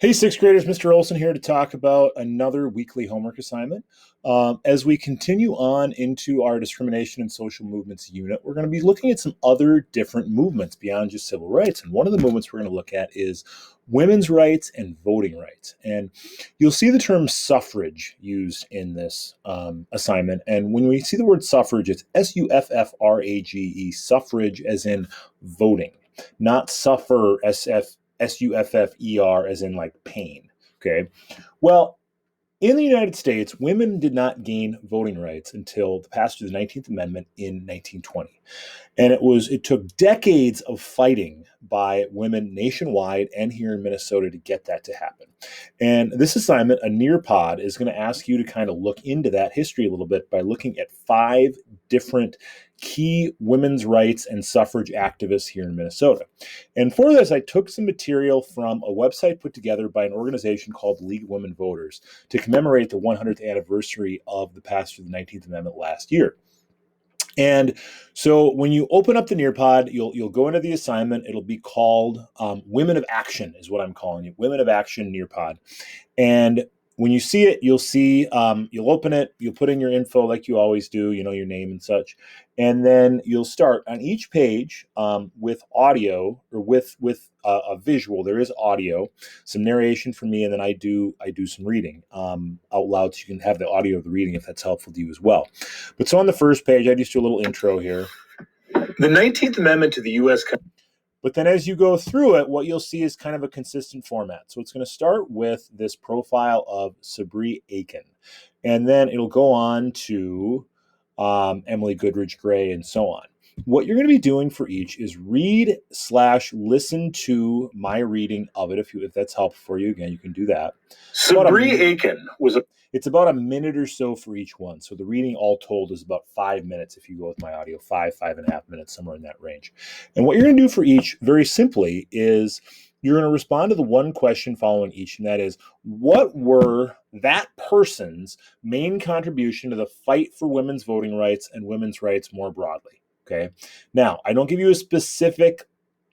Hey, sixth graders, Mr. Olson here to talk about another weekly homework assignment. As we continue on into our discrimination and social movements unit, we're going to be looking at some other different movements beyond just civil rights. And one of the movements we're going to look at is women's rights and voting rights. And you'll see the term suffrage used in this assignment. And when we see the word suffrage, it's SUFFRAGE, suffrage as in voting, not suffer, SUFFER, as in like pain. Okay. Well, in the United States, women did not gain voting rights until the passage of the 19th Amendment in 1920. And it took decades of fighting by women nationwide and here in Minnesota to get that to happen. And this assignment, a Nearpod, is going to ask you to kind of look into that history a little bit by looking at 5 different key women's rights and suffrage activists here in Minnesota. And for this, I took some material from a website put together by an organization called League of Women Voters to commemorate the 100th anniversary of the passage of the 19th Amendment last year. And so when you open up the Nearpod, you'll go into the assignment. It'll be called Women of Action is what I'm calling it, Women of Action Nearpod. And when you see it, you'll open it, you'll put in your info like you always do, your name and such. And then you'll start on each page with audio or with a visual. There is audio, some narration from me, and then I do some reading out loud, so you can have the audio of the reading if that's helpful to you as well. But so on the first page, I just do a little intro here. The 19th Amendment to the U.S. But then as you go through it, what you'll see is kind of a consistent format. So it's going to start with this profile of Sabree Aiken, and then it'll go on to Emily Goodrich Gray and so on. What you're going to be doing for each is read/listen to my reading of it. If that's helpful for you, again, you can do that. Sabree Aiken it's about a minute or so for each one. So the reading all told is about 5 minutes if you go with my audio, 5.5 minutes, somewhere in that range. And what you're going to do for each, very simply, is you're going to respond to the one question following each, and that is, what were that person's main contribution to the fight for women's voting rights and women's rights more broadly? Okay. Now, I don't give you a specific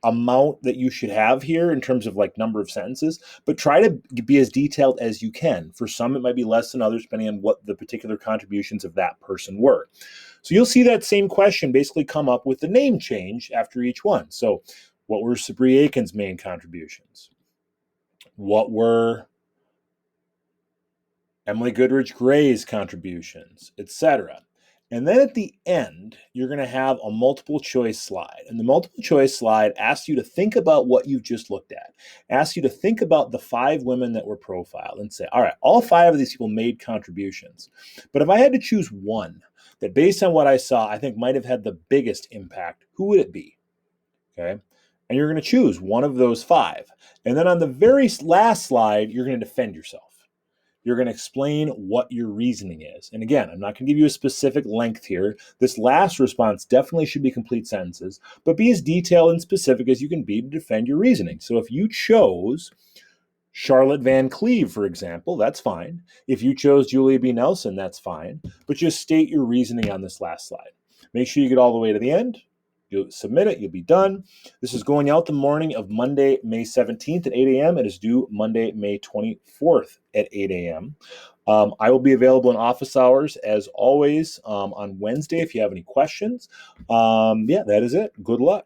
amount that you should have here in terms of like number of sentences, but try to be as detailed as you can. For some, it might be less than others, depending on what the particular contributions of that person were. So you'll see that same question basically come up with the name change after each one. So what were Sabree Aiken's main contributions? What were Emily Goodrich Gray's contributions, etc.? And then at the end, you're going to have a multiple choice slide. And the multiple choice slide asks you to think about what you've just looked at. Asks you to think about the 5 women that were profiled and say, all right, all 5 of these people made contributions. But if I had to choose one that based on what I saw, I think might have had the biggest impact, who would it be? Okay. And you're going to choose one of those 5. And then on the very last slide, you're going to defend yourself. You're going to explain what your reasoning is. And again, I'm not going to give you a specific length here. This last response definitely should be complete sentences, but be as detailed and specific as you can be to defend your reasoning. So if you chose Charlotte Van Cleve, for example, that's fine. If you chose Julia B. Nelson, that's fine. But just state your reasoning on this last slide. Make sure you get all the way to the end. You'll submit it. You'll be done. This is going out the morning of Monday, May 17th at 8 a.m. It is due Monday, May 24th at 8 a.m. I will be available in office hours as always on Wednesday if you have any questions. That is it. Good luck.